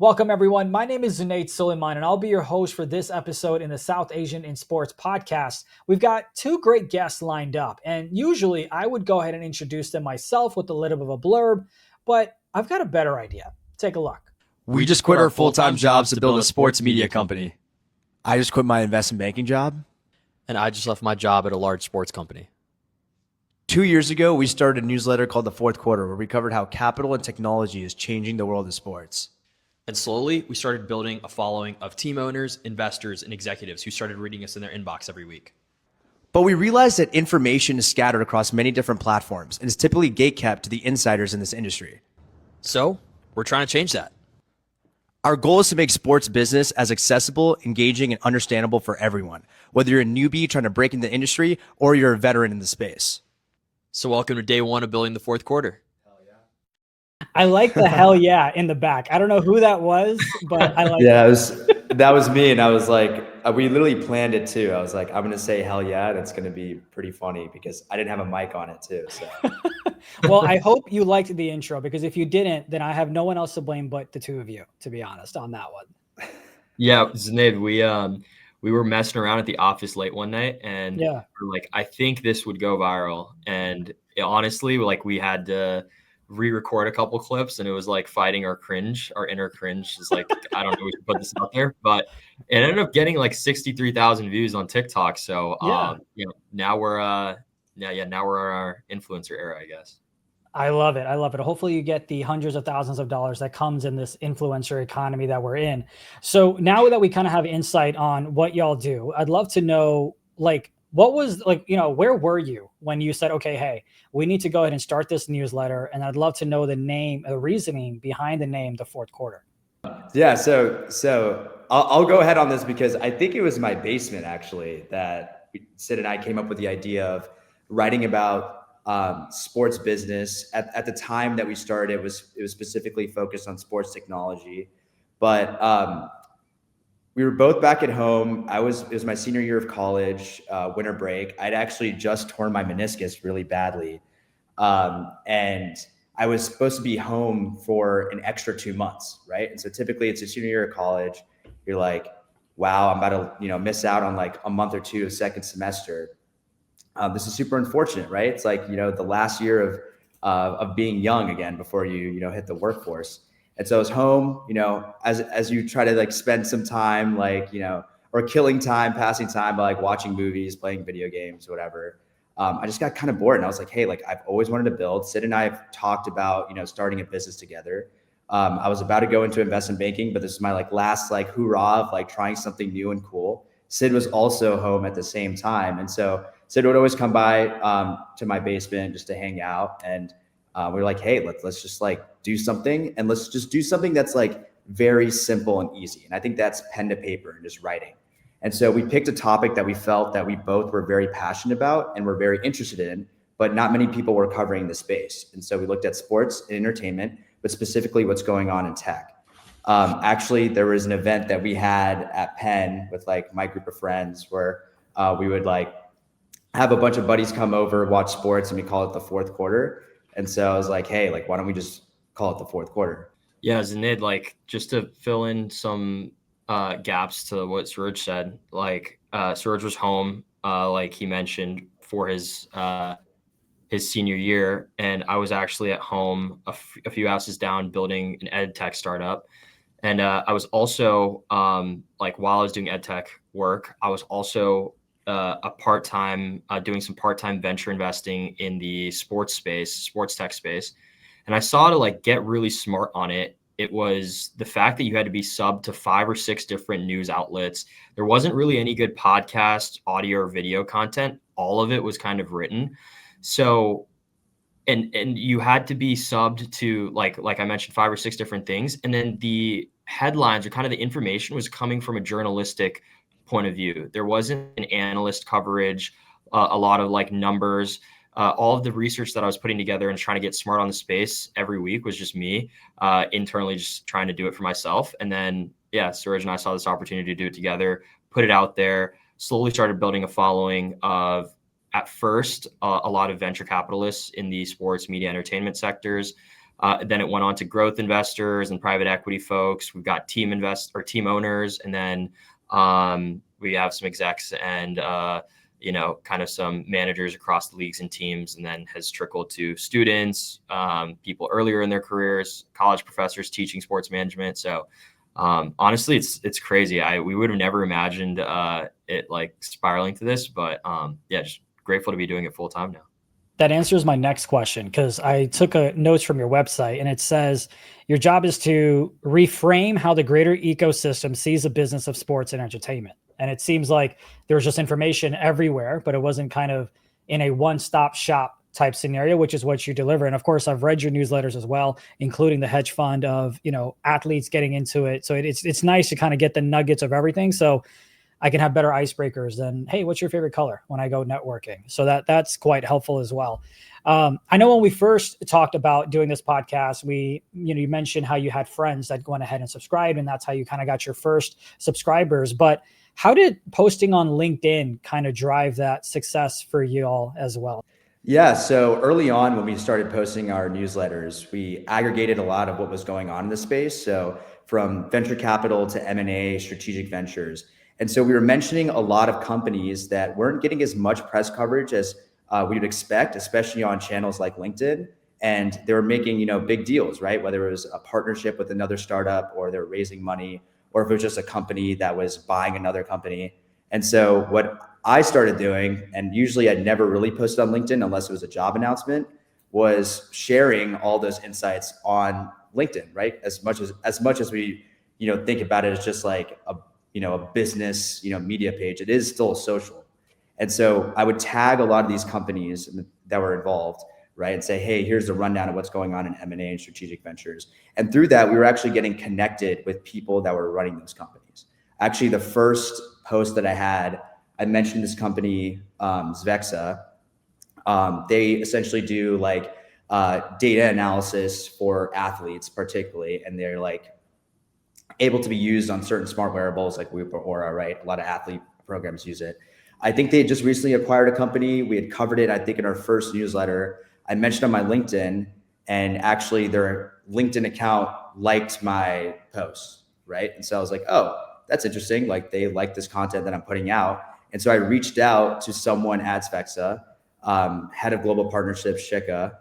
Welcome, everyone. My name is Zunaid Suleman, and I'll be your host for this episode in the South Asian in Sports podcast. We've got two great guests lined up, and usually I would go ahead and introduce them myself with a little bit of a blurb, but I've got a better idea. Take a look. We just quit our full-time jobs to build a sports media company. I just quit my investment banking job. And I just left my job at a large sports company. 2 years ago, we started a newsletter called The Fourth Quarter, where we covered how capital and technology is changing the world of sports. And slowly, we started building a following of team owners, investors, and executives who started reading us in their inbox every week. But we realized that information is scattered across many different platforms and is typically gatekept to the insiders in this industry. So, we're trying to change that. Our goal is to make sports business as accessible, engaging, and understandable for everyone, whether you're a newbie trying to break into the industry or you're a veteran in the space. So welcome to day one of building the fourth quarter. I like the hell yeah in the back. I don't know who that was, but I like that was me. And I was like, we literally planned it too. I was like, I'm going to say hell yeah. And it's going to be pretty funny because I didn't have a mic on it too. So. Well, I hope you liked the intro, because if you didn't, then I have no one else to blame but the two of you, to be honest, on that one. Yeah, Zunaid, we were messing around at the office late one night, and we're like, I think this would go viral. And honestly, like, we had to re-record a couple clips, and it was like fighting our inner cringe. Is like, I don't know, we should put this out there, but it ended up getting like 63,000 views on TikTok. So now we're in our influencer era, I guess. I love it. Hopefully you get the hundreds of thousands of dollars that comes in this influencer economy that we're in. So now that we kind of have insight on what y'all do, I'd love to know, like, what was, like, where were you when you said, okay, hey, we need to go ahead and start this newsletter? And I'd love to know the name, the reasoning behind the name, The Fourth Quarter. Yeah. So I'll go ahead on this because I think it was my basement actually that Sid and I came up with the idea of writing about sports business. At the time that we started, it was specifically focused on sports technology, but we were both back at home. It was my senior year of college, winter break. I'd actually just torn my meniscus really badly, and I was supposed to be home for an extra 2 months, right? And so typically it's a senior year of college. You're like, wow, I'm about to miss out on like a month or two of second semester. This is super unfortunate, right? It's like, the last year of being young again before you hit the workforce. And so I was home, as you try to like spend some time, like, or killing time, passing time by like watching movies, playing video games, whatever. I just got kind of bored, and I was like, hey, like, I've always wanted to build. Sid and I have talked about, starting a business together. I was about to go into investment banking, but this is my like last like hoorah of like trying something new and cool. Sid was also home at the same time. And so Sid would always come by to my basement just to hang out. And we were like, hey, let's just like do something, and let's just do something that's like very simple and easy. And I think that's pen to paper and just writing. And so we picked a topic that we felt that we both were very passionate about and were very interested in, but not many people were covering the space. And so we looked at sports and entertainment, but specifically what's going on in tech. Actually, there was an event that we had at Penn with like my group of friends where we would like have a bunch of buddies come over, watch sports, and we call it The Fourth Quarter. And so I was like, hey, like, why don't we just call it The Fourth Quarter? Yeah, Zunaid, like, just to fill in some gaps to what Suraj said, like, Suraj was home, like he mentioned, for his senior year, and I was actually at home a few houses down building an ed tech startup. And I was also, like, while I was doing ed tech work, I was also doing some part-time venture investing in the sports tech space. And I saw, to like get really smart on it, it was the fact that you had to be subbed to 5 or 6 different news outlets. There wasn't really any good podcast, audio, or video content. All of it was kind of written. So, and you had to be subbed to like I mentioned, 5 or 6 different things. And then the headlines, or kind of the information, was coming from a journalistic point of view. There wasn't an analyst coverage, a lot of like numbers. All of the research that I was putting together and trying to get smart on the space every week was just me internally just trying to do it for myself. And then, Suraj and I saw this opportunity to do it together, put it out there, slowly started building a following of, at first, a lot of venture capitalists in the sports, media, entertainment sectors. Then it went on to growth investors and private equity folks. We've got team owners, and then we have some execs and kind of some managers across the leagues and teams, and then has trickled to students, people earlier in their careers, college professors teaching sports management. So honestly, it's crazy. We would have never imagined it like spiraling to this, but just grateful to be doing it full time now. That answers my next question, because I took notes from your website, and it says your job is to reframe how the greater ecosystem sees the business of sports and entertainment. And it seems like there was just information everywhere, but it wasn't kind of in a one-stop shop type scenario, which is what you deliver. And of course, I've read your newsletters as well, including the hedge fund of, athletes getting into it. So it's nice to kind of get the nuggets of everything. So I can have better icebreakers than, hey, what's your favorite color when I go networking? So that's quite helpful as well. I know when we first talked about doing this podcast, you mentioned how you had friends that went ahead and subscribed, and that's how you kind of got your first subscribers. But how did posting on LinkedIn kind of drive that success for you all as well? Yeah, so early on when we started posting our newsletters, we aggregated a lot of what was going on in the space. So from venture capital to M&A, strategic ventures. And so we were mentioning a lot of companies that weren't getting as much press coverage as we would expect, especially on channels like LinkedIn. And they were making, big deals, right? Whether it was a partnership with another startup, or they're raising money, or if it was just a company that was buying another company. And so what I started doing, and usually I'd never really posted on LinkedIn unless it was a job announcement, was sharing all those insights on LinkedIn, right? As much as we, think about it as just like a business, media page, it is still social. And so I would tag a lot of these companies that were involved, right? And say, hey, here's the rundown of what's going on in M&A and strategic ventures. And through that, we were actually getting connected with people that were running those companies. Actually, the first post that I mentioned this company, Zvexa. They essentially do like data analysis for athletes particularly, and they're like able to be used on certain smart wearables like Whoop or Aura, right? A lot of athlete programs use it. I think they just recently acquired a company. We had covered it, I think, in our first newsletter. I mentioned on my LinkedIn, and actually their LinkedIn account liked my post, right? And so I was like, oh, that's interesting. Like, they like this content that I'm putting out. And so I reached out to someone at Zvexa, head of global partnerships, Shika.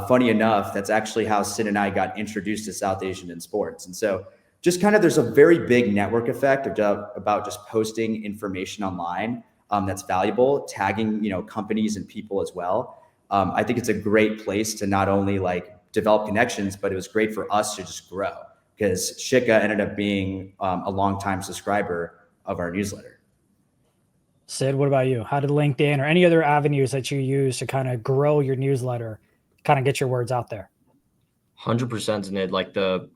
Funny enough, that's actually how Sid and I got introduced to South Asian in sports. And so just kind of, there's a very big network effect about just posting information online that's valuable, tagging, companies and people as well. I think it's a great place to not only like develop connections, but it was great for us to just grow, because Shika ended up being a longtime subscriber of our newsletter. Sid, what about you? How did LinkedIn or any other avenues that you use to kind of grow your newsletter, kind of get your words out there? 100%, Zunaid. Like, the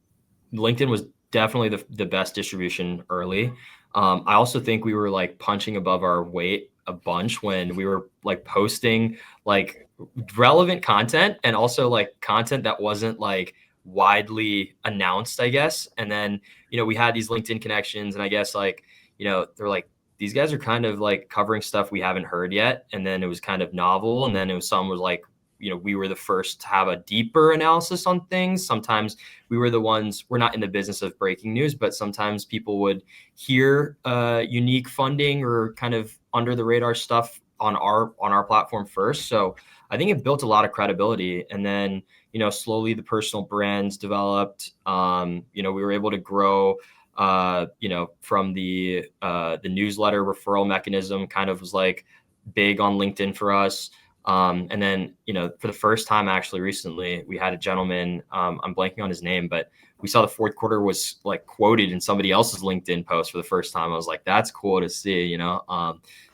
LinkedIn was definitely the best distribution early. I also think we were like punching above our weight a bunch when we were like posting like relevant content, and also like content that wasn't like widely announced, I guess. And then, we had these LinkedIn connections, and I guess like, they're like, these guys are kind of like covering stuff we haven't heard yet. And then it was kind of novel. And then some was like, we were the first to have a deeper analysis on things. Sometimes we were the ones, we're not in the business of breaking news, but sometimes people would hear unique funding or kind of under the radar stuff on our platform first. So I think it built a lot of credibility. And then, slowly the personal brands developed. We were able to grow, from the newsletter referral mechanism kind of was like big on LinkedIn for us. And then, for the first time, actually recently, we had a gentleman, I'm blanking on his name, but we saw the fourth quarter was like quoted in somebody else's LinkedIn post for the first time. I was like, that's cool to see,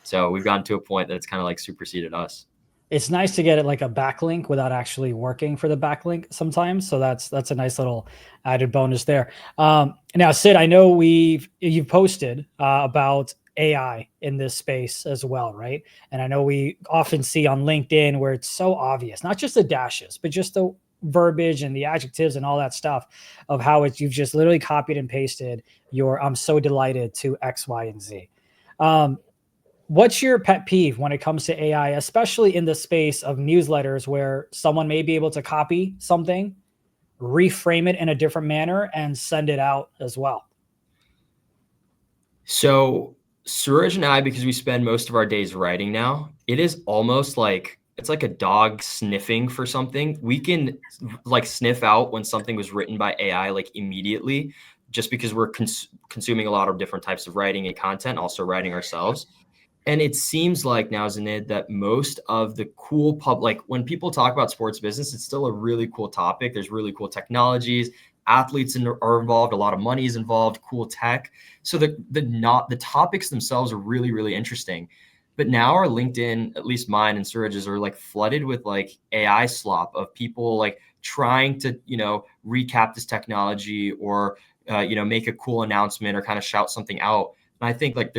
so we've gotten to a point that it's kind of like superseded us. It's nice to get it like a backlink without actually working for the backlink sometimes. So that's a nice little added bonus there. Now, Sid, I know you've posted about AI in this space as well, right? And I know we often see on LinkedIn where it's so obvious, not just the dashes, but just the verbiage and the adjectives and all that stuff of how you've just literally copied and pasted your "I'm so delighted" to X, Y, and Z. What's your pet peeve when it comes to AI, especially in the space of newsletters where someone may be able to copy something reframe it in a different manner and send it out as well? So Suraj and I, because we spend most of our days writing now, it is almost like it's like a dog sniffing for something. We can like sniff out when something was written by AI like immediately, just because we're consuming a lot of different types of writing and content, also writing ourselves. And it seems like now, Zunaid, that most of the cool like when people talk about sports business, it's still a really cool topic. There's really cool technologies, athletes are involved, a lot of money is involved, cool tech. So the topics themselves are really, really interesting. But now our LinkedIn, at least mine and Suraj's, are like flooded with like AI slop of people like trying to, recap this technology or, make a cool announcement or kind of shout something out. And I think like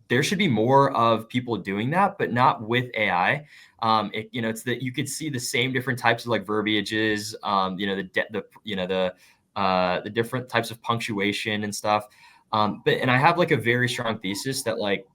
there should be more of people doing that, but not with AI. It's that you could see the same different types of like verbiages, the different types of punctuation and stuff. And I have like a very strong thesis that like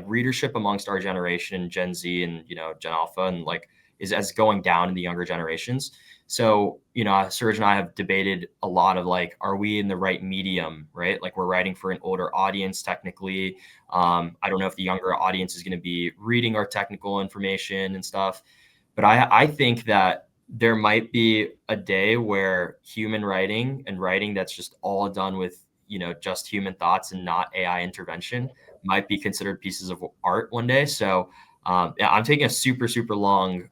readership amongst our generation, Gen Z and, Gen Alpha, and like is as going down in the younger generations. So, Suraj and I have debated a lot of like, are we in the right medium, right? Like we're writing for an older audience technically. I don't know if the younger audience is going to be reading our technical information and stuff, but I think that there might be a day where human writing and writing that's just all done with, just human thoughts and not AI intervention might be considered pieces of art one day. So yeah, I'm taking a super, super long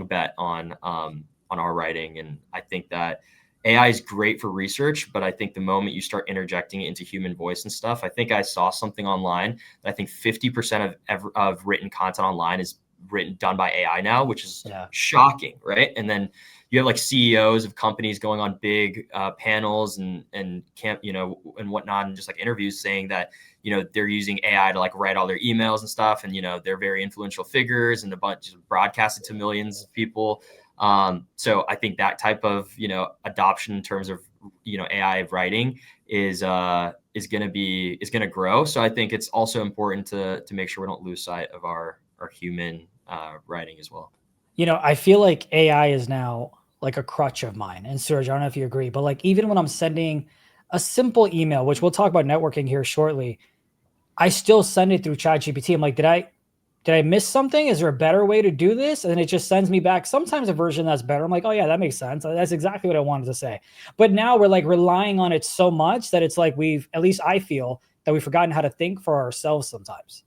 bet on our writing. And I think that AI is great for research, but I think the moment you start interjecting it into human voice and stuff, I think I saw something online that I think 50% of written content online is done by AI now, which is shocking, right? And then you have like CEOs of companies going on big panels and and whatnot, and just like interviews saying that they're using AI to like write all their emails and stuff, and they're very influential figures and a bunch of broadcasted to millions of people. So I think that type of adoption in terms of AI writing is going to grow. So I think it's also important to make sure we don't lose sight of our human writing as well. I feel like AI is now like a crutch of mine. And Serge, I don't know if you agree, but like even when I'm sending a simple email, which we'll talk about networking here shortly, I still send it through ChatGPT. I'm like, did I miss something? Is there a better way to do this? And then it just sends me back sometimes a version that's better. I'm like, oh yeah, that makes sense. That's exactly what I wanted to say. But now we're like relying on it so much that it's like at least I feel that we've forgotten how to think for ourselves sometimes.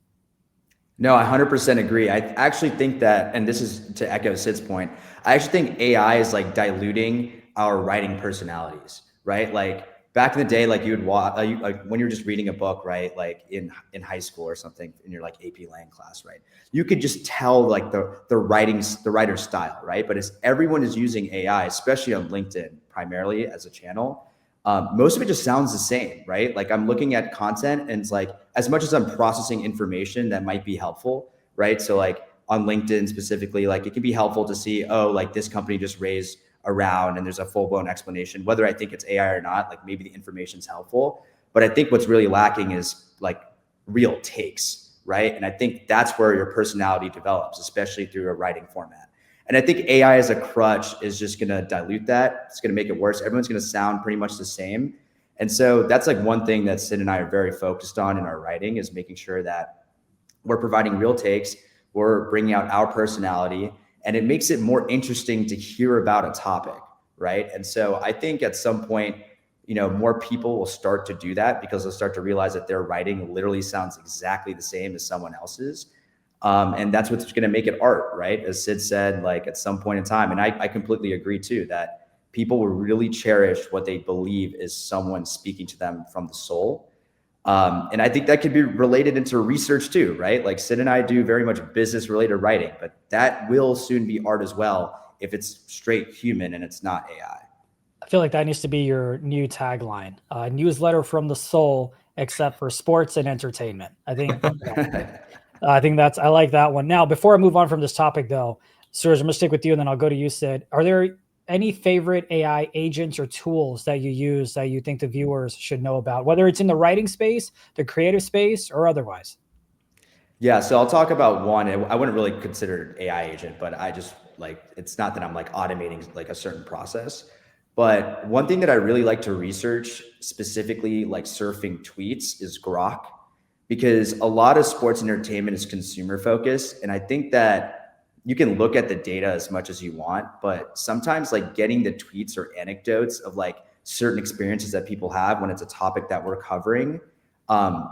No, I 100% agree. I actually think that, and this is to echo Sid's point, I actually think AI is like diluting our writing personalities, right? Like back in the day, like you would watch, like when you're just reading a book, right? Like in high school or something in your like AP Lang class, right? You could just tell like the writer's style, right? But as everyone is using AI, especially on LinkedIn primarily as a channel, most of it just sounds the same, right? Like I'm looking at content and it's like, as much as I'm processing information that might be helpful, right? So like on LinkedIn specifically, like it can be helpful to see, oh, like this company just raised a round and there's a full blown explanation, whether I think it's AI or not, like maybe the information's helpful. But I think what's really lacking is like real takes, right? And I think that's where your personality develops, especially through a writing format. And I think AI as a crutch is just going to dilute that. It's going to make it worse. Everyone's going to sound pretty much the same. And so that's like one thing that Sid and I are very focused on in our writing is making sure that we're providing real takes, we're bringing out our personality, and it makes it more interesting to hear about a topic, right? And so I think at some point, more people will start to do that because they'll start to realize that their writing literally sounds exactly the same as someone else's. And that's what's going to make it art, right? As Sid said, like at some point in time, and I completely agree too, that people will really cherish what they believe is someone speaking to them from the soul. And I think that could be related into research too, right? Like Sid and I do very much business related writing, but that will soon be art as well if it's straight human and it's not AI. I feel like that needs to be your new tagline, newsletter from the soul, except for sports and entertainment. I think I like that one. Now, before I move on from this topic though, Serge, I'm gonna stick with you and then I'll go to you, Sid. Are there any favorite AI agents or tools that you use that you think the viewers should know about, whether it's in the writing space, the creative space, or otherwise? Yeah, so I'll talk about one. I wouldn't really consider it AI agent, but I just like, it's not that I'm like automating like a certain process. But one thing that I really like to research, specifically like surfing tweets, is Grok, because a lot of sports entertainment is consumer focused. And I think that you can look at the data as much as you want, but sometimes like getting the tweets or anecdotes of like certain experiences that people have when it's a topic that we're covering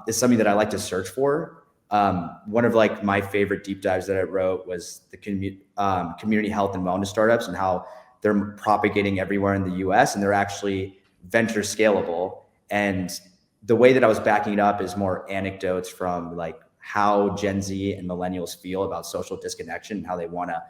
is something that I like to search for. One of like my favorite deep dives that I wrote was the community health and wellness startups and how they're propagating everywhere in the US and they're actually venture scalable. And the way that I was backing it up is more anecdotes from like how Gen Z and millennials feel about social disconnection and how they want to,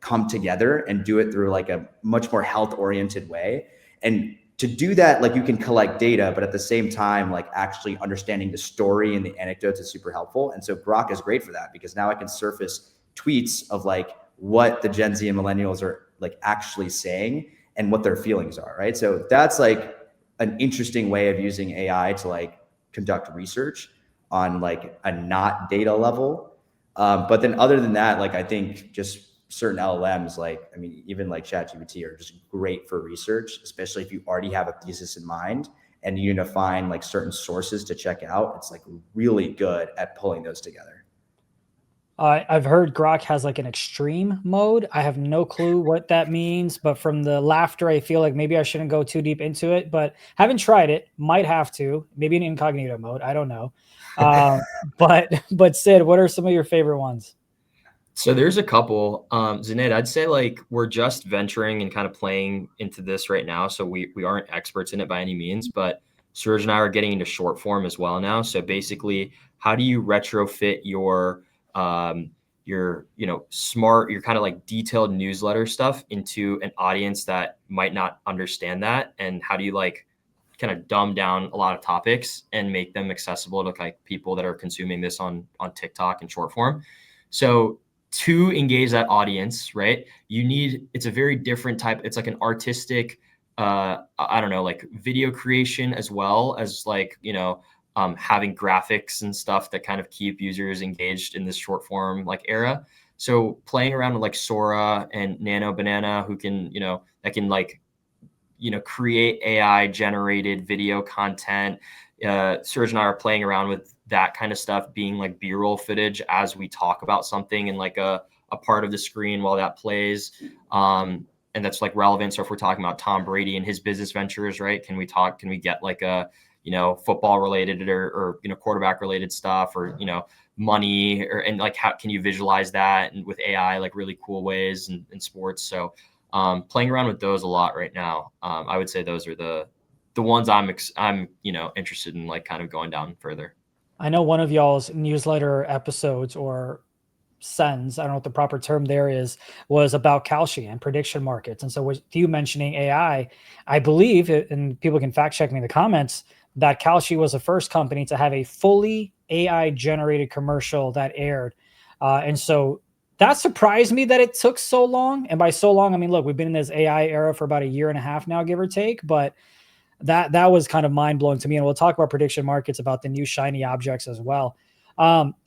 come together and do it through like a much more health oriented way. And to do that, like you can collect data, but at the same time, like actually understanding the story and the anecdotes is super helpful. And so Grok is great for that because now I can surface tweets of like what the Gen Z and millennials are like actually saying and what their feelings are, right? So that's like an interesting way of using AI to like conduct research on like a not data level. But then other than that, like I think just certain LLMs, like, I mean, even like ChatGPT are just great for research, especially if you already have a thesis in mind and you need to find like certain sources to check out. It's like really good at pulling those together. I've heard Grok has like an extreme mode. I have no clue what that means, but from the laughter, I feel like maybe I shouldn't go too deep into it, but haven't tried it. Might have to, maybe an incognito mode. I don't know. But Sid, what are some of your favorite ones? So there's a couple. Zunaid, I'd say like we're just venturing and kind of playing into this right now. So we aren't experts in it by any means, but Suraj and I are getting into short form as well now. So basically, how do you retrofit your smart, your kind of like detailed newsletter stuff into an audience that might not understand that? And how do you like kind of dumb down a lot of topics and make them accessible to like people that are consuming this on TikTok and short form? So to engage that audience, right, it's a very different type. It's like an artistic, I don't know, like video creation as well as like, having graphics and stuff that kind of keep users engaged in this short form like era. So playing around with like Sora and Nano Banana, who can, that can like, create AI generated video content. Serge and I are playing around with that kind of stuff, being like B-roll footage as we talk about something in like a part of the screen while that plays. And that's like relevant. So if we're talking about Tom Brady and his business ventures, right? Can we get like a, football related or quarterback related stuff or, money and like how can you visualize that and with AI, like really cool ways in sports. So playing around with those a lot right now. I would say those are the ones I'm interested in like kind of going down further. I know one of y'all's newsletter episodes or sends, I don't know what the proper term there is, was about Kalshi and prediction markets. And so with you mentioning AI, I believe, and people can fact check me in the comments, that Kalshi was the first company to have a fully AI generated commercial that aired. And so that surprised me that it took so long. And by so long, I mean, look, we've been in this AI era for about a year and a half now, give or take, but that was kind of mind blowing to me. And we'll talk about prediction markets, about the new shiny objects as well.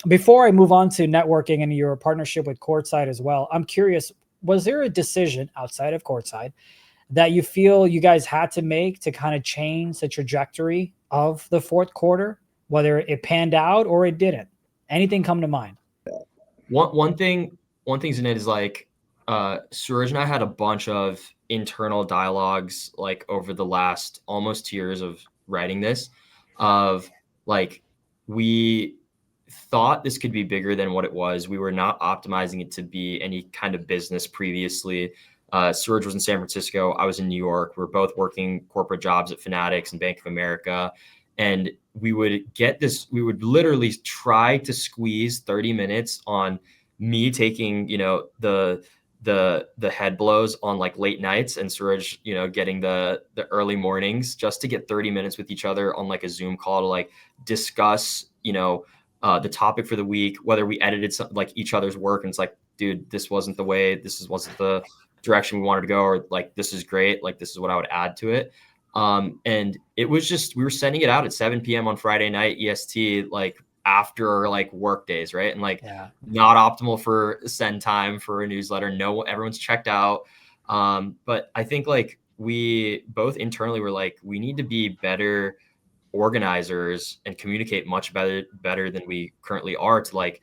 Before I move on to networking and your partnership with Courtside as well, I'm curious, was there a decision outside of Courtside that you feel you guys had to make to kind of change the trajectory of the fourth quarter, whether it panned out or it didn't? Anything come to mind? One thing, Zunaid, is like Suraj and I had a bunch of internal dialogues like over the last almost 2 years of writing this, of like we thought this could be bigger than what it was. We were not optimizing it to be any kind of business previously. Suraj was in San Francisco. I was in New York. We're both working corporate jobs at Fanatics and Bank of America. And we would literally try to squeeze 30 minutes on me taking, the head blows on like late nights and Suraj, getting the early mornings just to get 30 minutes with each other on like a Zoom call to like discuss, the topic for the week, whether we edited like each other's work. And it's like, dude, this wasn't the direction we wanted to go, or like, this is great. Like, this is what I would add to it. And it was just, we were sending it out at 7 p.m. on Friday night EST, like after like work days. Right. And like, not optimal for send time for a newsletter. No, everyone's checked out. But I think like we both internally were like, we need to be better organizers and communicate much better than we currently are, to like,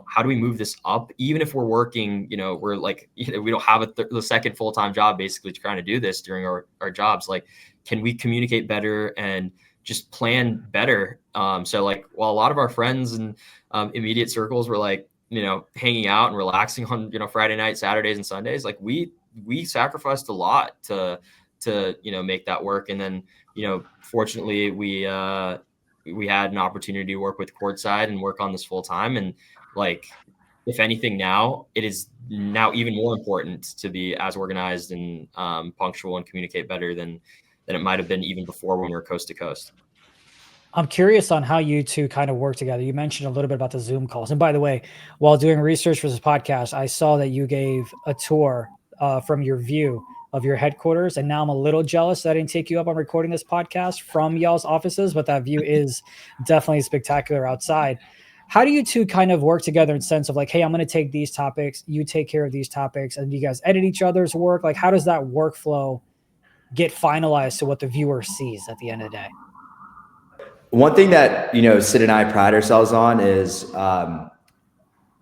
how do we move this up? Even if we're working, we're like, we don't have the second full-time job basically trying to do this during our jobs. Like, can we communicate better and just plan better? So like, while a lot of our friends and immediate circles were like, hanging out and relaxing on, Friday night, Saturdays and Sundays, like we sacrificed a lot to make that work. And then, fortunately we had an opportunity to work with Courtside and work on this full time. And like, if anything, now it is now even more important to be as organized and punctual and communicate better than it might have been even before when we were coast to coast. I'm curious on how you two kind of work together. You mentioned a little bit about the Zoom calls. And by the way, while doing research for this podcast, I saw that you gave a tour from your view of your headquarters. And now I'm a little jealous that I didn't take you up on recording this podcast from y'all's offices, but that view is definitely spectacular outside. How do you two kind of work together in sense of like, hey, I'm going to take these topics, you take care of these topics, and you guys edit each other's work? Like, how does that workflow get finalized to what the viewer sees at the end of the day? One thing that, Sid and I pride ourselves on is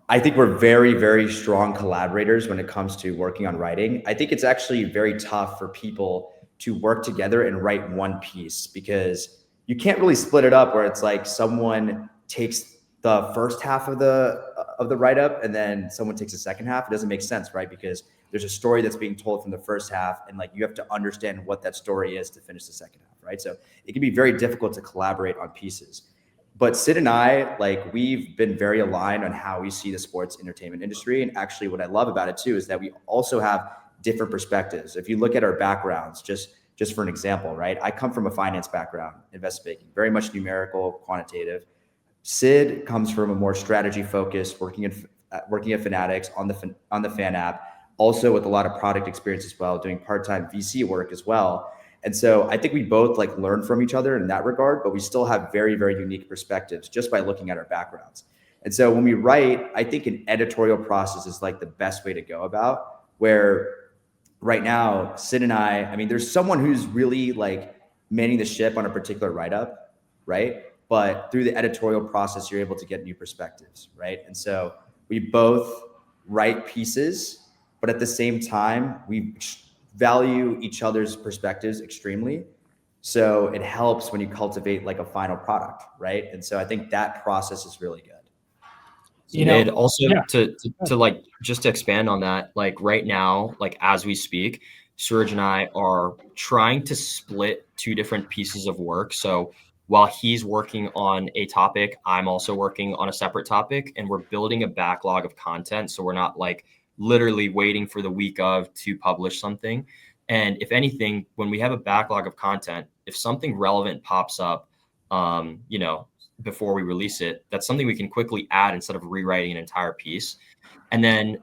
I think we're very, very strong collaborators when it comes to working on writing. I think it's actually very tough for people to work together and write one piece, because you can't really split it up where it's like someone takes the first half of the write-up and then someone takes the second half. It doesn't make sense, right? Because there's a story that's being told from the first half, and like you have to understand what that story is to finish the second half, right? So it can be very difficult to collaborate on pieces. But Sid and I, like, we've been very aligned on how we see the sports entertainment industry. And actually what I love about it too is that we also have different perspectives. If you look at our backgrounds, just for an example, right? I come from a finance background, investment banking, very much numerical, quantitative. Sid comes from a more strategy focused, working at Fanatics on the fan app, also with a lot of product experience as well, doing part-time VC work as well. And so I think we both like learn from each other in that regard, but we still have very, very unique perspectives just by looking at our backgrounds. And so when we write, I think an editorial process is like the best way to go about, where right now, Sid and I mean, there's someone who's really like manning the ship on a particular write-up, right? But through the editorial process, you're able to get new perspectives, right? And so we both write pieces, but at the same time, we value each other's perspectives extremely. So it helps when you cultivate like a final product, right? And so I think that process is really good. And also to like, just to expand on that, like right now, like as we speak, Suraj and I are trying to split two different pieces of work. So while he's working on a topic, I'm also working on a separate topic, and we're building a backlog of content. So we're not like literally waiting for the week of to publish something. And if anything, when we have a backlog of content, if something relevant pops up, before we release it, that's something we can quickly add instead of rewriting an entire piece. And then,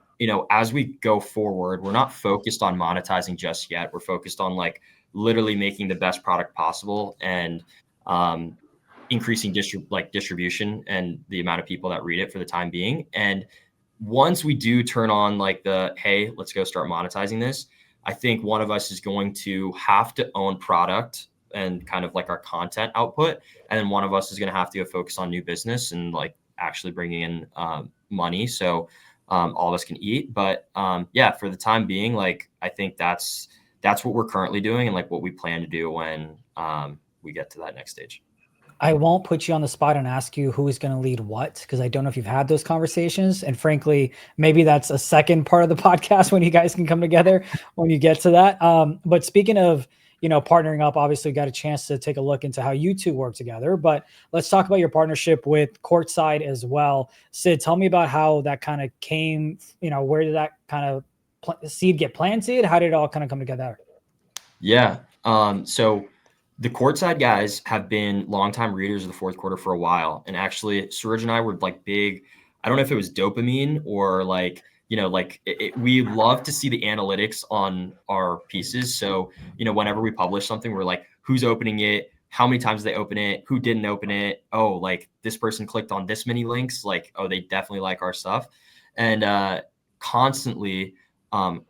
as we go forward, we're not focused on monetizing just yet. We're focused on like literally making the best product possible and increasing distribution and the amount of people that read it for the time being. And once we do turn on like hey, let's go start monetizing this, I think one of us is going to have to own product and kind of like our content output. And then one of us is going to have to focus on new business and like actually bringing in money. So all of us can eat. But for the time being, like, I think that's what we're currently doing and like what we plan to do when we get to that next stage. I won't put you on the spot and ask you who is going to lead what, because I don't know if you've had those conversations. And frankly, maybe that's a second part of the podcast when you guys can come together when you get to that. But speaking of, partnering up, obviously we got a chance to take a look into how you two work together. But let's talk about your partnership with Courtside as well. Sid, tell me about how that kind of came, where did that kind of seed get planted? How did it all kind of come together? Yeah. So the Courtside guys have been longtime readers of the fourth quarter for a while. And actually, Suraj and I were like big, I don't know if it was dopamine or like, we love to see the analytics on our pieces. So, whenever we publish something, we're like, who's opening it? How many times did they open it? Who didn't open it? Oh, like this person clicked on this many links. Like, oh, they definitely like our stuff. And constantly, from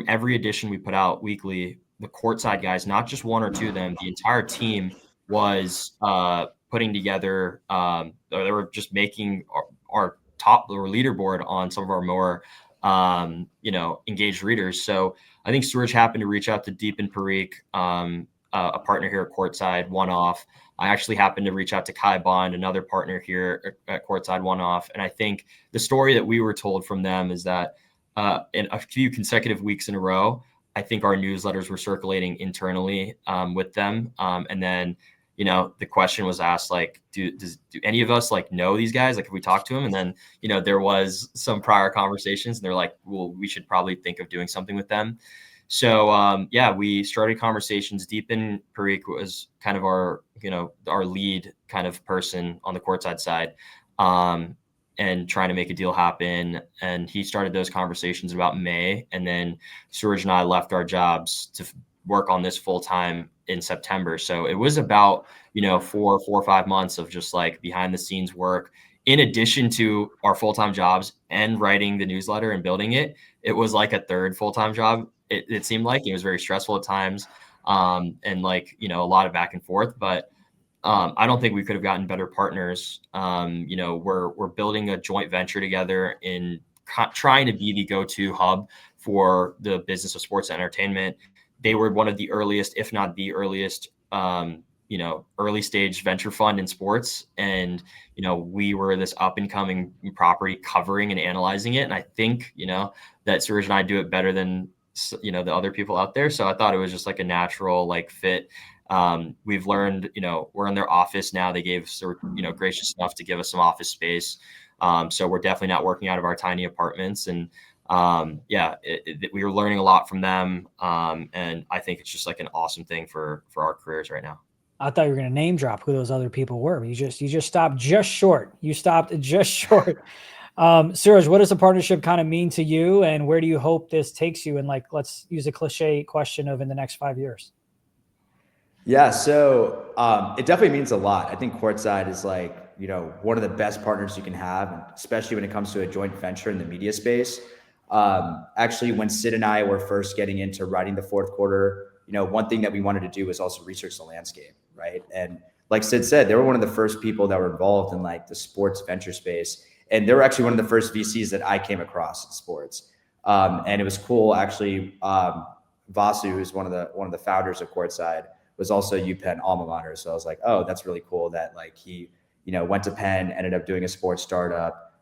every edition we put out weekly, the courtside guys, not just one or two of them, the entire team was putting together, or they were just making our top or leaderboard on some of our more engaged readers. So I think Suraj happened to reach out to Deep and Parikh, a partner here at Courtside, one off. I actually happened to reach out to Kai Bond, another partner here at Courtside, one off. And I think the story that we were told from them is that in a few consecutive weeks in a row, I think our newsletters were circulating internally with them. And then, the question was asked, like, do any of us like know these guys? Like, if we talk to them? And then, there was some prior conversations and they're like, well, we should probably think of doing something with them. So, we started conversations. Deep in Parikh was kind of our lead kind of person on the courtside side, and trying to make a deal happen. And he started those conversations about May. And then Suraj and I left our jobs to work on this full time in September. So it was about, 4 or 5 months of just like behind the scenes work. In addition to our full-time jobs and writing the newsletter and building it, it was like a third full-time job. It seemed like it was very stressful at times, and like, a lot of back and forth, but I don't think we could have gotten better partners. We're building a joint venture together in trying to be the go-to hub for the business of sports and entertainment. They were one of the earliest, if not the earliest, early stage venture fund in sports. And, we were this up and coming property covering and analyzing it. And I think, that Suraj and I do it better than, the other people out there. So I thought it was just like a natural like fit. We've learned, we're in their office now. They gave us, gracious enough to give us some office space. So we're definitely not working out of our tiny apartments. And we were learning a lot from them. And I think it's just like an awesome thing for our careers right now. I thought you were going to name drop who those other people were. But you just stopped just short. You stopped just short. Suraj, what does the partnership kind of mean to you, and where do you hope this takes you? And like, let's use a cliche question of in the next 5 years. Yeah, so it definitely means a lot. I think Courtside is like, one of the best partners you can have, especially when it comes to a joint venture in the media space. Actually, when Sid and I were first getting into writing the fourth quarter, one thing that we wanted to do was also research the landscape, right? And like Sid said, they were one of the first people that were involved in like the sports venture space. And they were actually one of the first VCs that I came across in sports. And it was cool, actually. Vasu, who's one of the founders of Courtside, was also UPenn alma mater. So I was like, oh, that's really cool that like he, went to Penn, ended up doing a sports startup,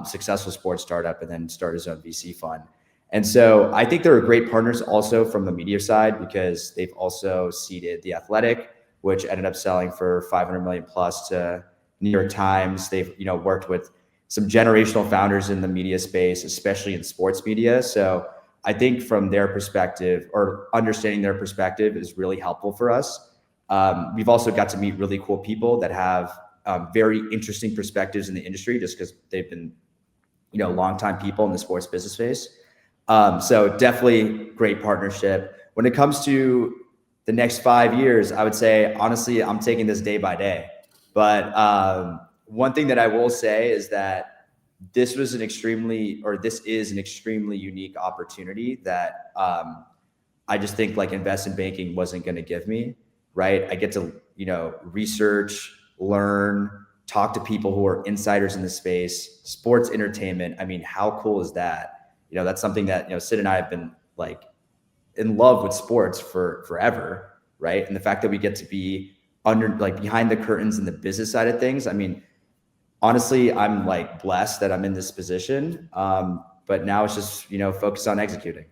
successful sports startup, and then started his own VC fund. And so I think they're great partners also from the media side, because they've also seeded The Athletic, which ended up selling for 500 million plus to New York Times. They've, worked with some generational founders in the media space, especially in sports media. So I think from their perspective, or understanding their perspective, is really helpful for us. We've also got to meet really cool people that have very interesting perspectives in the industry, just because they've been, longtime people in the sports business space. So definitely great partnership. When it comes to the next 5 years, I would say, honestly, I'm taking this day by day. But one thing that I will say is that this is an extremely unique opportunity that I just think like investment banking wasn't going to give me, right? I get to, research, learn, talk to people who are insiders in the space, sports entertainment. I mean, how cool is that? That's something that, Sid and I have been like in love with sports for forever, right? And the fact that we get to be behind the curtains in the business side of things. I mean, honestly, I'm like blessed that I'm in this position. But now it's just, focus on executing.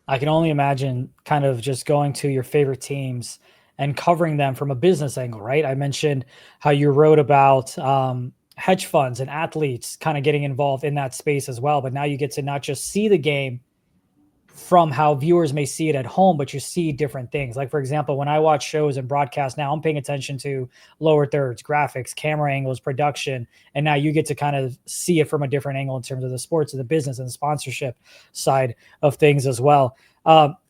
I can only imagine kind of just going to your favorite teams and covering them from a business angle, right? I mentioned how you wrote about hedge funds and athletes kind of getting involved in that space as well. But now you get to not just see the game from how viewers may see it at home, but you see different things. Like, for example, when I watch shows and broadcast now, I'm paying attention to lower thirds, graphics, camera angles, production. And now you get to kind of see it from a different angle in terms of the sports and the business and the sponsorship side of things as well.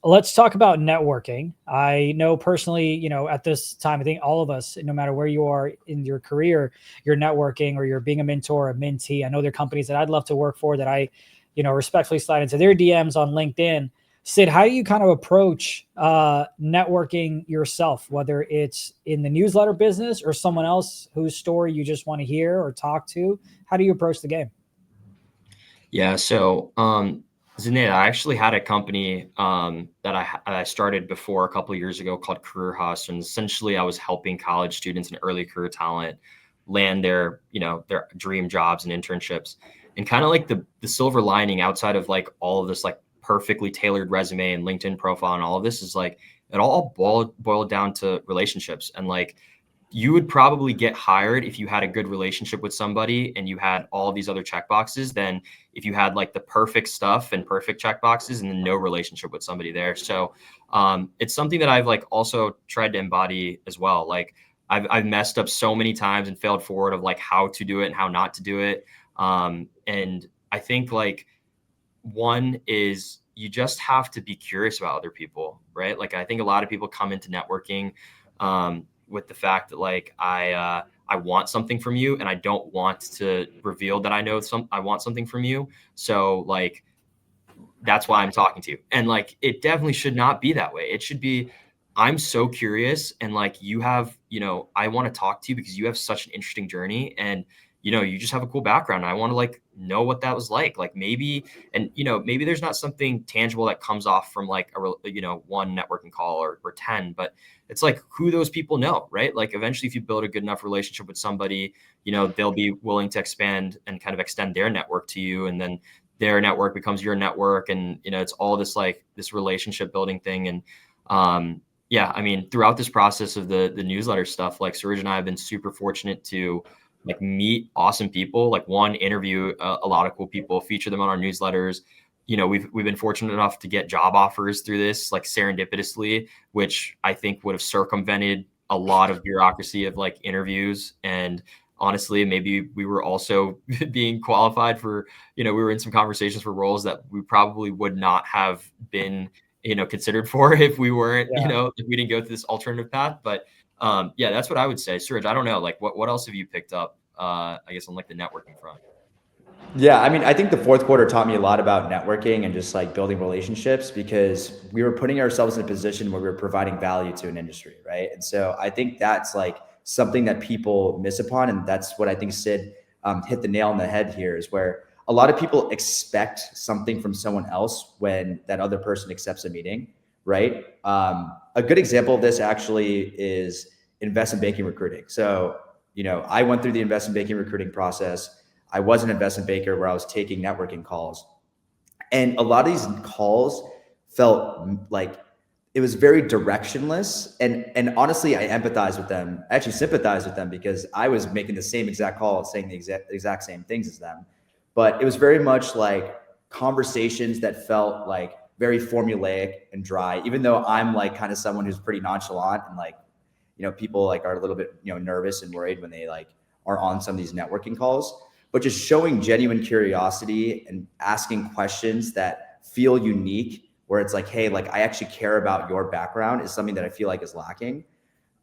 Let's talk about networking. I know personally, at this time, I think all of us, no matter where you are in your career, you're networking or you're being a mentor, a mentee. I know there are companies that I'd love to work for that I respectfully slide into their DMs on LinkedIn. Sid, how do you kind of approach networking yourself, whether it's in the newsletter business or someone else whose story you just want to hear or talk to? How do you approach the game? Yeah. So, Zunaid, I actually had a company that I started before a couple of years ago called Career Hus, and essentially I was helping college students and early career talent land their their dream jobs and internships. And kind of like the silver lining outside of like all of this like perfectly tailored resume and LinkedIn profile and all of this is like it all boiled down to relationships. And like you would probably get hired if you had a good relationship with somebody and you had all these other check boxes than if you had like the perfect stuff and perfect check boxes and then no relationship with somebody there. So it's something that I've like also tried to embody as well. Like I've messed up so many times and failed forward of like how to do it and how not to do it. And I think like one is you just have to be curious about other people, right? Like I think a lot of people come into networking with the fact that like I want something from you and I don't want to reveal that I want something from you. So like that's why I'm talking to you. And like it definitely should not be that way. It should be I'm so curious and like you have, I want to talk to you because you have such an interesting journey and you just have a cool background. I want to like know what that was like. Like maybe and maybe there's not something tangible that comes off from like one networking call or 10, but it's like who those people know, right? Like eventually if you build a good enough relationship with somebody, they'll be willing to expand and kind of extend their network to you, and then their network becomes your network, and it's all this like this relationship building thing. And yeah, I mean throughout this process of the newsletter stuff, like Suraj and I have been super fortunate to like meet awesome people, like one interview a lot of cool people, feature them on our newsletters. We've been fortunate enough to get job offers through this like serendipitously, which I think would have circumvented a lot of bureaucracy of like interviews. And honestly, maybe we were also being qualified for, we were in some conversations for roles that we probably would not have been, considered for if we weren't, if we didn't go through this alternative path. But yeah, that's what I would say. Suraj, I don't know, like what else have you picked up, I guess on like the networking front? Yeah, I mean, I think the fourth quarter taught me a lot about networking and just like building relationships because we were putting ourselves in a position where we were providing value to an industry, right? And so I think that's like something that people miss upon, and that's what I think Sid hit the nail on the head here, is where a lot of people expect something from someone else when that other person accepts a meeting, right? A good example of this actually is investment banking recruiting. So, I went through the investment banking recruiting process. I was an investment banker where I was taking networking calls. And a lot of these calls felt like it was very directionless. And honestly, I empathize with them. I actually sympathize with them because I was making the same exact call, saying the exact same things as them. But it was very much like conversations that felt like very formulaic and dry, even though I'm like kind of someone who's pretty nonchalant and like, people like are a little bit, nervous and worried when they like are on some of these networking calls. But just showing genuine curiosity and asking questions that feel unique, where it's like, hey, like I actually care about your background, is something that I feel like is lacking.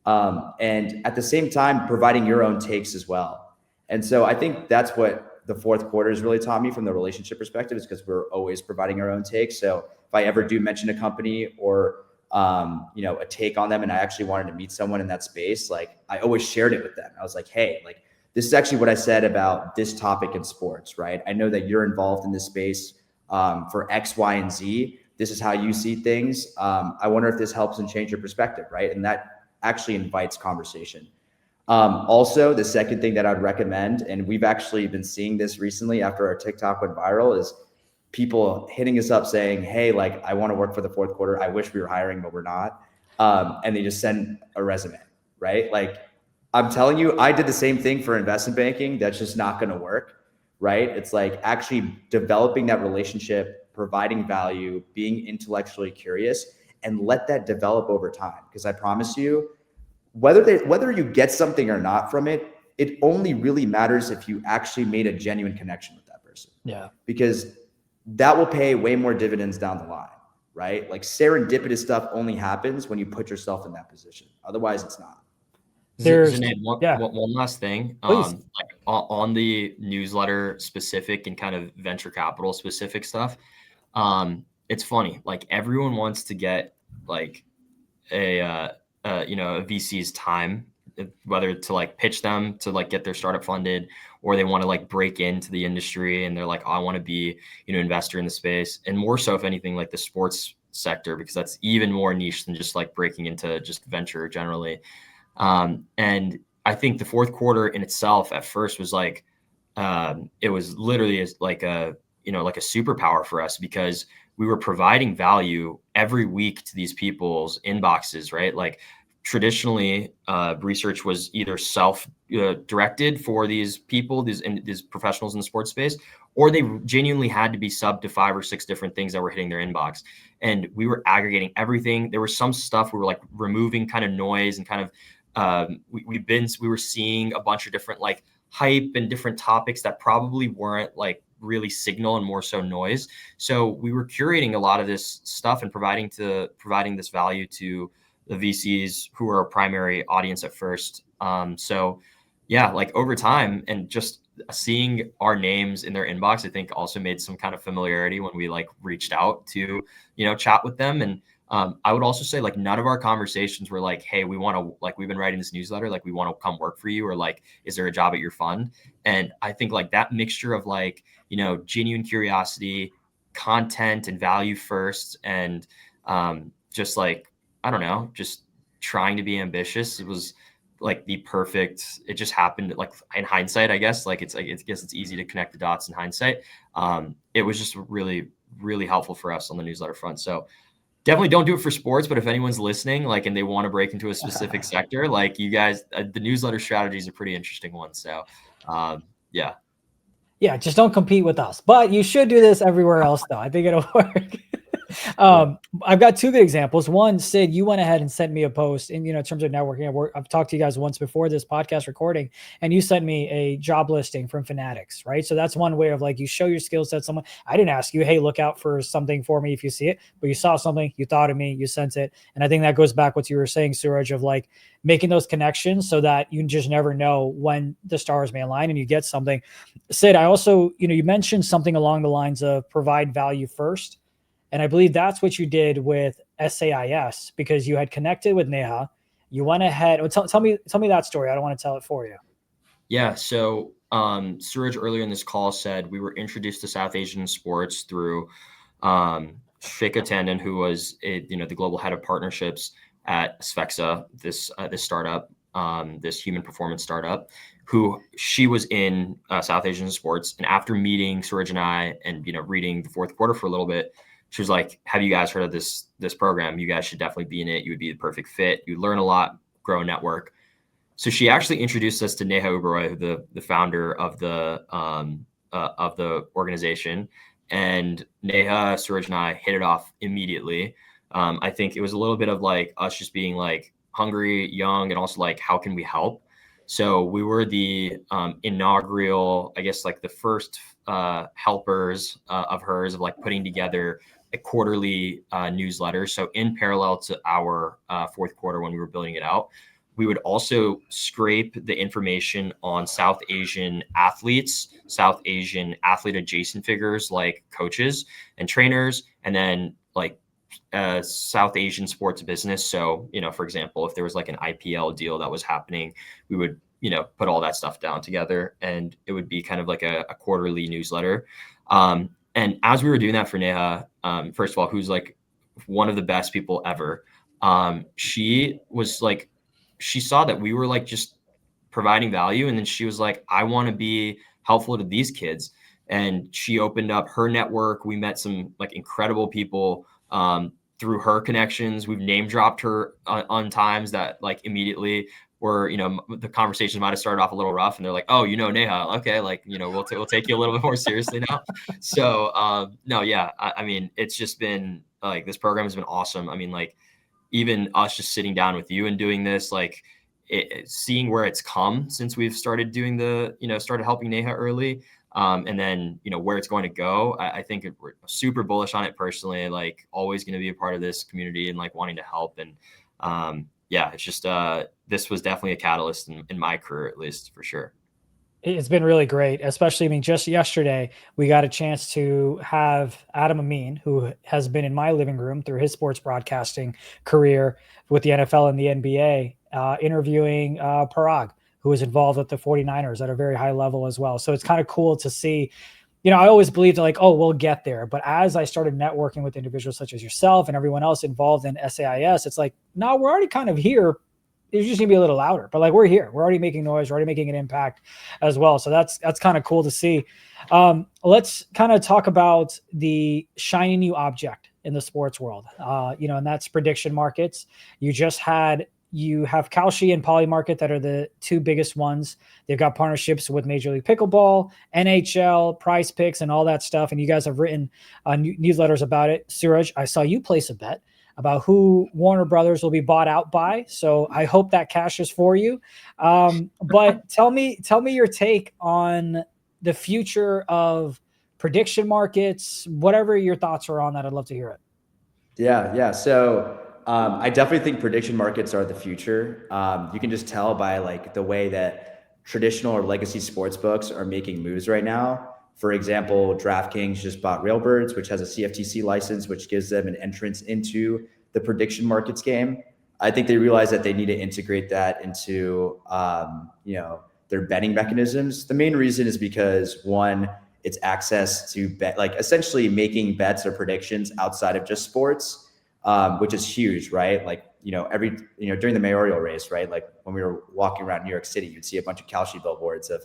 And at the same time, providing your own takes as well. And so I think that's what the fourth quarter has really taught me from the relationship perspective, is because we're always providing our own takes. So if I ever do mention a company or a take on them, and I actually wanted to meet someone in that space, like I always shared it with them. I was like, hey, like this is actually what I said about this topic in sports, right? I know that you're involved in this space for X, Y, and Z. This is how you see things. I wonder if this helps and change your perspective, right? And that actually invites conversation. Also, the second thing that I'd recommend, and we've actually been seeing this recently after our TikTok went viral, is people hitting us up saying, hey, like I want to work for the fourth quarter. I wish we were hiring, but we're not. And they just send a resume, right? Like, I'm telling you, I did the same thing for investment banking. That's just not going to work, right? It's like actually developing that relationship, providing value, being intellectually curious, and let that develop over time. Because I promise you, whether you get something or not from it, it only really matters if you actually made a genuine connection with that person. Yeah. Because that will pay way more dividends down the line, right? Like serendipitous stuff only happens when you put yourself in that position. Otherwise, it's not. Zunaid, one last thing, Please. like on the newsletter specific and kind of venture capital specific stuff. it's funny. Like everyone wants to get like a VC's time, whether to like pitch them to like get their startup funded, or they want to like break into the industry and they're like, oh, I want to be, investor in the space. And more so if anything like the sports sector, because that's even more niche than just like breaking into just venture generally. And I think the fourth quarter in itself at first was like, it was literally like a superpower for us, because we were providing value every week to these people's inboxes, right? Like traditionally, research was either self-directed for these people, these professionals in the sports space, or they genuinely had to be sub to 5 or 6 different things that were hitting their inbox. And we were aggregating everything. There was some stuff we were like removing kind of noise and kind of, we were seeing a bunch of different like hype and different topics that probably weren't like really signal and more so noise. So we were curating a lot of this stuff and providing this value to the VCs who are our primary audience at first. So yeah, like over time and just seeing our names in their inbox, I think also made some kind of familiarity when we like reached out to, chat with them. And I would also say like none of our conversations were like, hey, we want to like, we've been writing this newsletter, like we want to come work for you, or like, is there a job at your fund? And I think like that mixture of like, genuine curiosity, content and value first, and just like, I don't know, just trying to be ambitious. It was like the perfect, it just happened like in hindsight, I guess, like I guess it's easy to connect the dots in hindsight. It was just really, really helpful for us on the newsletter front. So definitely don't do it for sports, but if anyone's listening, like, and they want to break into a specific sector, like you guys, the newsletter strategy is a pretty interesting one. So, yeah. Yeah, just don't compete with us. But you should do this everywhere else, though. I think it'll work. I've got 2 good examples. One, Sid, you went ahead and sent me a post in terms of networking. I've talked to you guys once before this podcast recording, and you sent me a job listing from Fanatics, right? So that's one way of like, you show your skill set. Someone, I didn't ask you, hey, look out for something for me if you see it, but you saw something, you thought of me, you sent it. And I think that goes back what you were saying, Suraj, of like making those connections so that you just never know when the stars may align and you get something. Sid, I also, you mentioned something along the lines of provide value first. And I believe that's what you did with SAIS, because you had connected with Neha. You went ahead. Tell me that story. I don't want to tell it for you. Yeah. So Suraj earlier in this call said we were introduced to South Asian sports through Shikha Tandon, who was the global head of partnerships at Sfexa, this startup, this human performance startup, who she was in South Asian sports. And after meeting Suraj and I and reading the fourth quarter for a little bit, she was like, have you guys heard of this program? You guys should definitely be in it. You would be the perfect fit. You learn a lot, grow a network. So she actually introduced us to Neha Uberoy, the founder of the organization. And Neha, Suraj, and I hit it off immediately. I think it was a little bit of like us just being like hungry, young, and also like, how can we help? So we were the inaugural, I guess, like the first helpers of hers of like putting together a quarterly newsletter. So in parallel to our fourth quarter when we were building it out, we would also scrape the information on South Asian athletes, South Asian athlete adjacent figures like coaches and trainers, and then like South Asian sports business. So, for example, if there was like an IPL deal that was happening, we would, put all that stuff down together, and it would be kind of like a quarterly newsletter. And as we were doing that for Neha, first of all, who's like one of the best people ever, she was like, she saw that we were like just providing value. And then she was like, I want to be helpful to these kids. And she opened up her network. We met some like incredible people through her connections. We've name dropped her on times that like immediately were, the conversation might have started off a little rough and they're like, oh, Neha, okay. Like, we'll take you a little bit more seriously now. So no, yeah. I mean, it's just been like, this program has been awesome. I mean, like even us just sitting down with you and doing this, like seeing where it's come since we've started doing started helping Neha early. And then, where it's going to go. I think we're super bullish on it personally, like always going to be a part of this community and like wanting to help. And yeah, it's just, this was definitely a catalyst in my career, at least for sure. It's been really great, especially, I mean, just yesterday, we got a chance to have Adam Amin, who has been in my living room through his sports broadcasting career with the NFL and the NBA, interviewing Parag, who was involved with the 49ers at a very high level as well. So it's kind of cool to see. I always believed like, oh, we'll get there. But as I started networking with individuals such as yourself and everyone else involved in SAIS, it's like, no, we're already kind of here. It's just gonna be a little louder, but like we're here. We're already making noise. We're already making an impact as well. So that's kind of cool to see. Let's kind of talk about the shiny new object in the sports world. And that's prediction markets. You have Kalshi and Polymarket that are the two biggest ones. They've got partnerships with Major League Pickleball, NHL, Prize Picks, and all that stuff. And you guys have written newsletters about it. Suraj, I saw you place a bet about who Warner Brothers will be bought out by. So I hope that cashes for you. But tell me your take on the future of prediction markets, whatever your thoughts are on that. I'd love to hear it. Yeah. So I definitely think prediction markets are the future. You can just tell by like the way that traditional or legacy sports books are making moves right now. For example, DraftKings just bought Railbirds, which has a CFTC license, which gives them an entrance into the prediction markets game. I think they realize that they need to integrate that into, their betting mechanisms. The main reason is because one, it's access to bet, like essentially making bets or predictions outside of just sports, which is huge, right? Like, during the mayoral race, right? Like when we were walking around New York City, you'd see a bunch of Kalshi billboards of,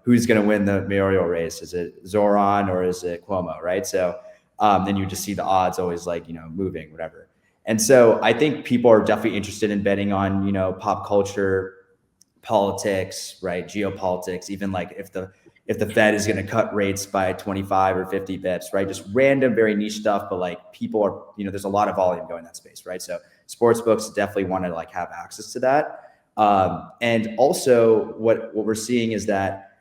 who's going to win the mayoral race. Is it Zoran or is it Cuomo? Right. So then you just see the odds always like, moving, whatever. And so I think people are definitely interested in betting on, pop culture, politics, right? Geopolitics, even like if the Fed is going to cut rates by 25 or 50 bips, right? Just random, very niche stuff. But like people are, there's a lot of volume going in that space, right? So sports books definitely want to like have access to that. And also what we're seeing is that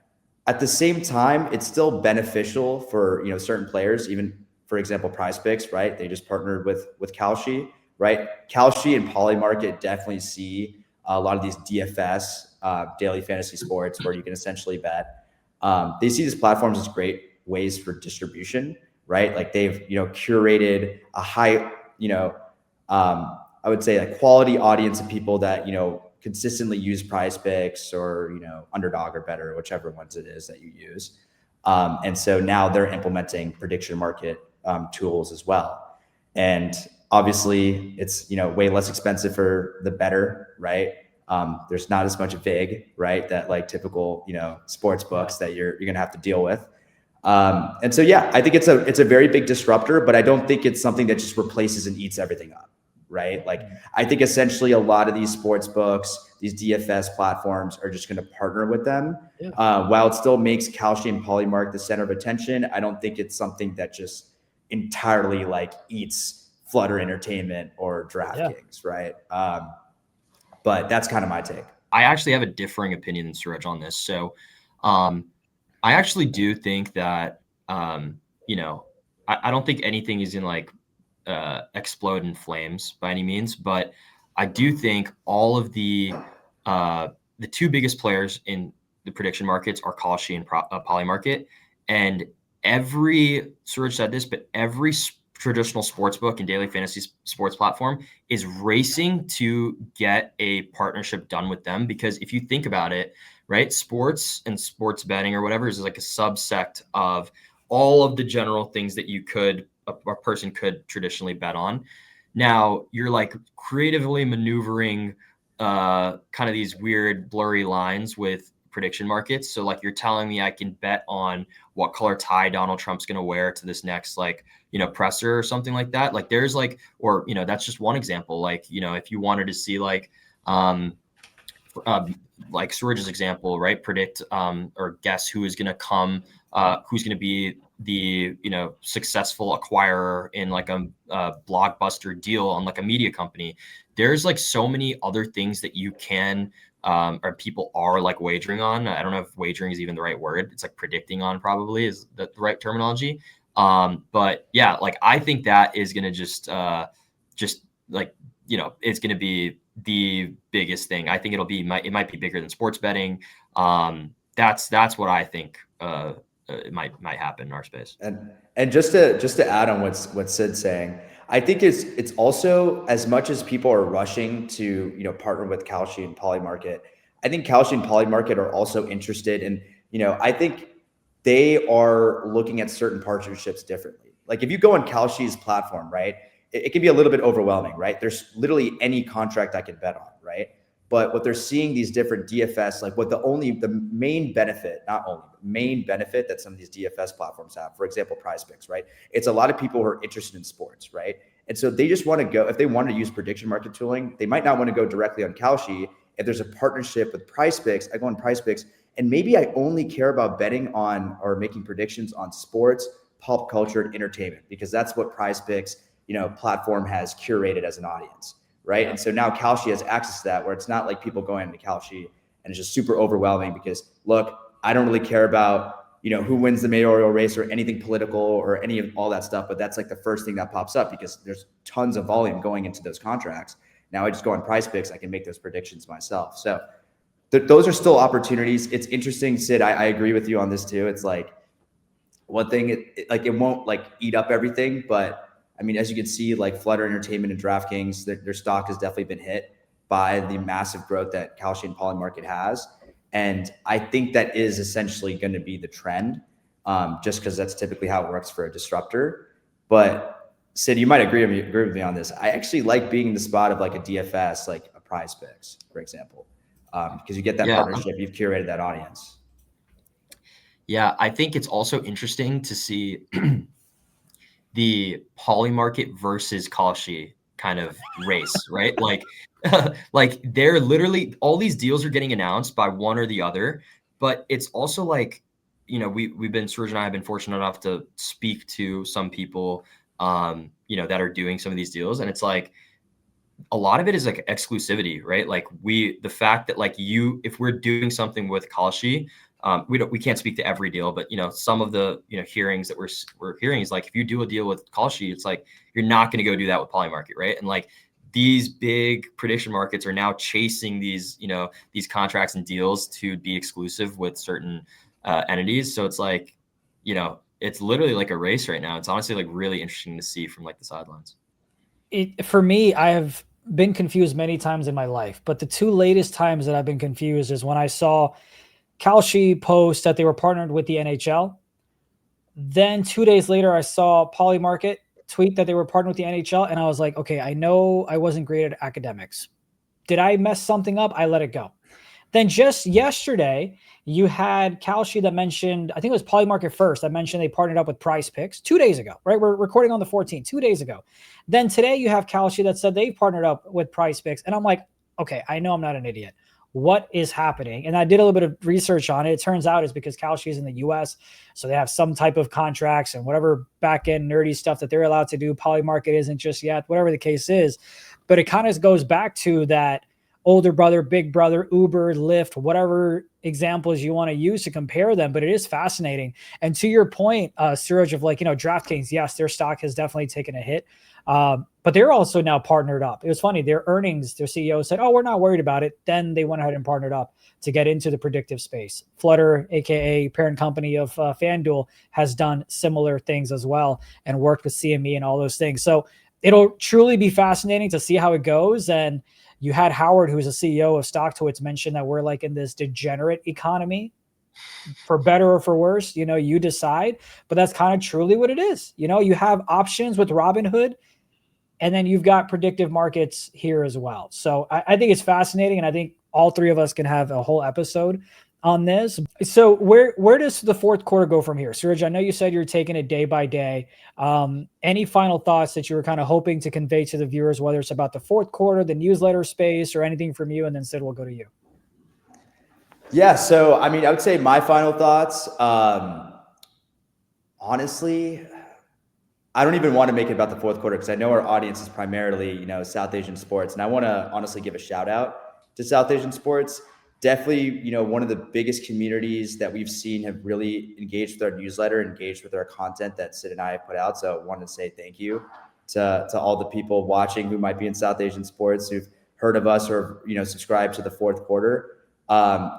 at the same time, it's still beneficial for, certain players, even for example, Prize Picks, right? They just partnered with Kalshi, right? Kalshi and Polymarket definitely see a lot of these DFS, daily fantasy sports, where you can essentially bet. They see these platforms as great ways for distribution, right? Like they've, curated a high, I would say a quality audience of people that, consistently use Prize Picks or, Underdog or Better, whichever ones it is that you use. And so now they're implementing prediction market tools as well. And obviously it's, way less expensive for the bettor, right? There's not as much VIG, right? That like typical, sports books that you're going to have to deal with. And so, yeah, I think it's a very big disruptor, but I don't think it's something that just replaces and eats everything up. Right. Like I think essentially a lot of these sports books, these DFS platforms are just going to partner with them. Yeah. While it still makes Kalshi and Polymark the center of attention, I don't think it's something that just entirely like eats Flutter Entertainment or DraftKings. Yeah. Right. But that's kind of my take. I actually have a differing opinion than Suraj on this. So I actually do think that, I don't think anything is in like, explode in flames by any means, but I do think all of the two biggest players in the prediction markets are Kalshi and Polymarket, and Suraj said this, but every traditional sports book and daily fantasy sports platform is racing to get a partnership done with them, because if you think about it, right, sports and sports betting or whatever is like a subsect of all of the general things that a person could traditionally bet on. Now you're like creatively maneuvering kind of these weird blurry lines with prediction markets. So like you're telling me I can bet on what color tie Donald Trump's going to wear to this next presser or something like that. Like there's like, or that's just one example. Like if you wanted to see like Suraj's example, right? Predict or guess who is going to come, who's going to be the successful acquirer in like a blockbuster deal on like a media company. There's like so many other things that you can or people are like wagering on. I don't know if wagering is even the right word. It's like predicting on, probably is the right terminology. But yeah, like I think that is going to just like it's going to be the biggest thing. I think it might be bigger than sports betting. that's what I think it might happen in our space. And just to add on what Sid's saying, I think it's also, as much as people are rushing to partner with Kalshi and Polymarket, I think Kalshi and Polymarket are also interested in, I think they are looking at certain partnerships differently. Like if you go on Kalshi's platform, right, it can be a little bit overwhelming, right? There's literally any contract I can bet on, right? But what they're seeing these different DFS, like what the main benefit, not only the main benefit that some of these DFS platforms have, for example, Prize Picks, right? It's a lot of people who are interested in sports, right? And so they just want to go, if they want to use prediction market tooling, they might not want to go directly on Kalshi. If there's a partnership with Prize Picks, I go on Prize Picks, and maybe I only care about betting on or making predictions on sports, pop culture, and entertainment, because that's what Prize Picks, platform has curated as an audience. Right. And so now Kalshi has access to that, where it's not like people going into Kalshi and it's just super overwhelming because, look, I don't really care about, who wins the mayoral race or anything political or any of all that stuff. But that's like the first thing that pops up because there's tons of volume going into those contracts. Now I just go on Prize Picks. I can make those predictions myself. So those are still opportunities. It's interesting, Sid. I agree with you on this too. It's like one thing, it won't like eat up everything, but I mean, as you can see, like Flutter Entertainment and DraftKings, their stock has definitely been hit by the massive growth that Kalshi and Polymarket has. And I think that is essentially going to be the trend, just because that's typically how it works for a disruptor. But Sid, you might agree with me on this. I actually like being in the spot of like a DFS, like a Prize Picks, for example, because you get that partnership, you've curated that audience. Yeah, I think it's also interesting to see the Polymarket versus Kalshi kind of race, right? Like, like they're literally, all these deals are getting announced by one or the other, but it's also like, Suraj and I have been fortunate enough to speak to some people, that are doing some of these deals. And it's like, a lot of it is like exclusivity, right? Like the fact that like if we're doing something with Kalshi, we can't speak to every deal, but some of the hearings that we're hearing is like, if you do a deal with Kalshi, it's like you're not going to go do that with Polymarket, right? And like these big prediction markets are now chasing these contracts and deals to be exclusive with certain entities. So it's like it's literally like a race right now. It's honestly like really interesting to see from like the sidelines. For me, I have been confused many times in my life, but the two latest times that I've been confused is when I saw Kalshi post that they were partnered with the NHL. Then 2 days later, I saw Polymarket tweet that they were partnered with the NHL. And I was like, okay, I know I wasn't great at academics. Did I mess something up? I let it go. Then just yesterday, you had Kalshi that mentioned, I think it was Polymarket first, that mentioned they partnered up with Prize Picks 2 days ago, right? We're recording on the 14th, 2 days ago. Then today you have Kalshi that said they partnered up with Prize Picks. And I'm like, okay, I know I'm not an idiot. What is happening? And I did a little bit of research on it. It turns out it's because Kalshi is in the US. So they have some type of contracts and whatever back end nerdy stuff that they're allowed to do. Polymarket isn't just yet, whatever the case is. But it kind of goes back to that older brother, big brother, Uber, Lyft, whatever examples you want to use to compare them. But it is fascinating. And to your point, Suraj, of like, DraftKings, yes, their stock has definitely taken a hit. But they're also now partnered up. It was funny. Their earnings, their CEO said, oh, we're not worried about it. Then they went ahead and partnered up to get into the predictive space. Flutter, AKA parent company of FanDuel, has done similar things as well and worked with CME and all those things. So it'll truly be fascinating to see how it goes. And you had Howard, who's a CEO of StockTwits, mention that we're like in this degenerate economy, for better or for worse, you decide. But that's kind of truly what it is. You have options with Robinhood, and then you've got predictive markets here as well. So I think it's fascinating, and I think all three of us can have a whole episode on this. So where does the fourth quarter go from here? Suraj, I know you said you're taking it day by day. Any final thoughts that you were kind of hoping to convey to the viewers, whether it's about the fourth quarter, the newsletter space, or anything from you? And then Sid, we'll go to you. Yeah. So, I mean, I would say my final thoughts, honestly, I don't even want to make it about the fourth quarter because I know our audience is primarily, South Asian sports. And I want to honestly give a shout out to South Asian sports. Definitely, one of the biggest communities that we've seen have really engaged with our newsletter, engaged with our content that Sid and I have put out. So I wanted to say thank you to all the people watching who might be in South Asian sports, who've heard of us or, subscribed to the fourth quarter.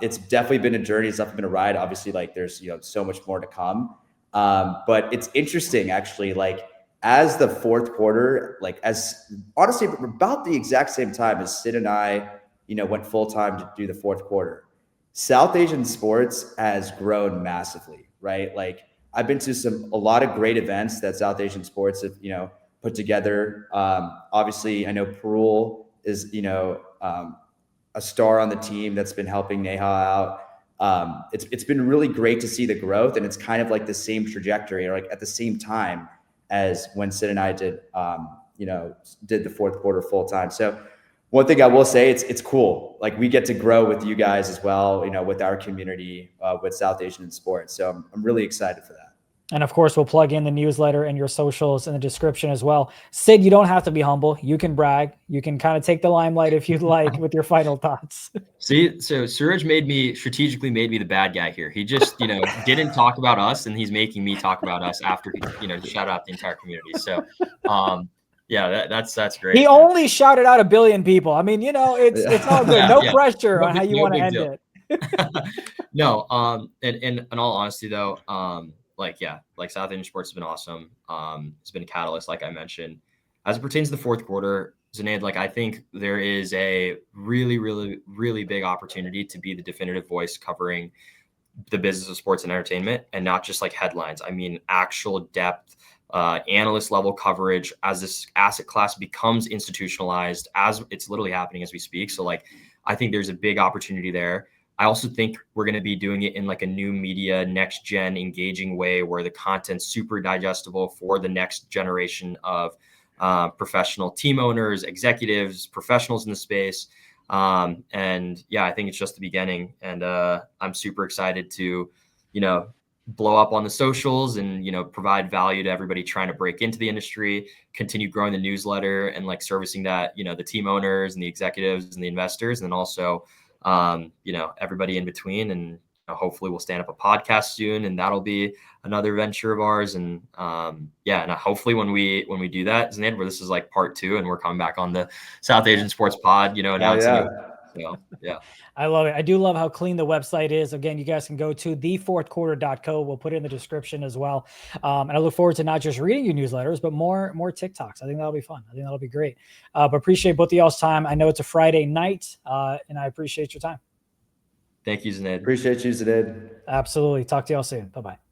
It's definitely been a journey. It's definitely been a ride. Obviously, like there's, so much more to come. But it's interesting actually, like as the fourth quarter, like as honestly, about the exact same time as Sid and I, went full time to do the fourth quarter, South Asian sports has grown massively, right? Like I've been to a lot of great events that South Asian sports have, put together. Obviously I know Parul is, a star on the team that's been helping Neha out. It's been really great to see the growth, and it's kind of like the same trajectory, or like at the same time as when Sid and I did, did the fourth quarter full time. So one thing I will say, it's cool. Like we get to grow with you guys as well, with our community, with South Asian sports. So I'm really excited for that. And of course, we'll plug in the newsletter and your socials in the description as well. Sid, you don't have to be humble. You can brag. You can kind of take the limelight if you'd like with your final thoughts. See, so Suraj strategically made me the bad guy here. He just, didn't talk about us, and he's making me talk about us after he, shout out the entire community. So, yeah, that's great. He only shouted out 1 billion people. I mean, it's all good. No pressure on how you want to end it. No, and in all honesty though, like South Asian sports has been awesome. It's been a catalyst, like I mentioned. As it pertains to the fourth quarter, Zunaid, like I think there is a really, really, really big opportunity to be the definitive voice covering the business of sports and entertainment, and not just like headlines. I mean, actual depth, analyst level coverage as this asset class becomes institutionalized, as it's literally happening as we speak. So like, I think there's a big opportunity there. I also think we're going to be doing it in like a new media, next gen engaging way where the content's super digestible for the next generation of professional team owners, executives, professionals in the space. And yeah, I think it's just the beginning, and I'm super excited to, blow up on the socials and, provide value to everybody trying to break into the industry, continue growing the newsletter and like servicing that, the team owners and the executives and the investors, and then also, everybody in between. And hopefully we'll stand up a podcast soon, and that'll be another venture of ours. And and hopefully when we do that, Zunaid, where this is like part 2 and we're coming back on the South Asian Sports Pod, announcing it. So, yeah. I love it. I do love how clean the website is. Again, you guys can go to thefourthquarter.co. We'll put it in the description as well. And I look forward to not just reading your newsletters, but more TikToks. I think that'll be fun. I think that'll be great. But appreciate both of y'all's time. I know it's a Friday night, and I appreciate your time. Thank you, Zunaid. Appreciate you, Zunaid. Absolutely. Talk to y'all soon. Bye-bye.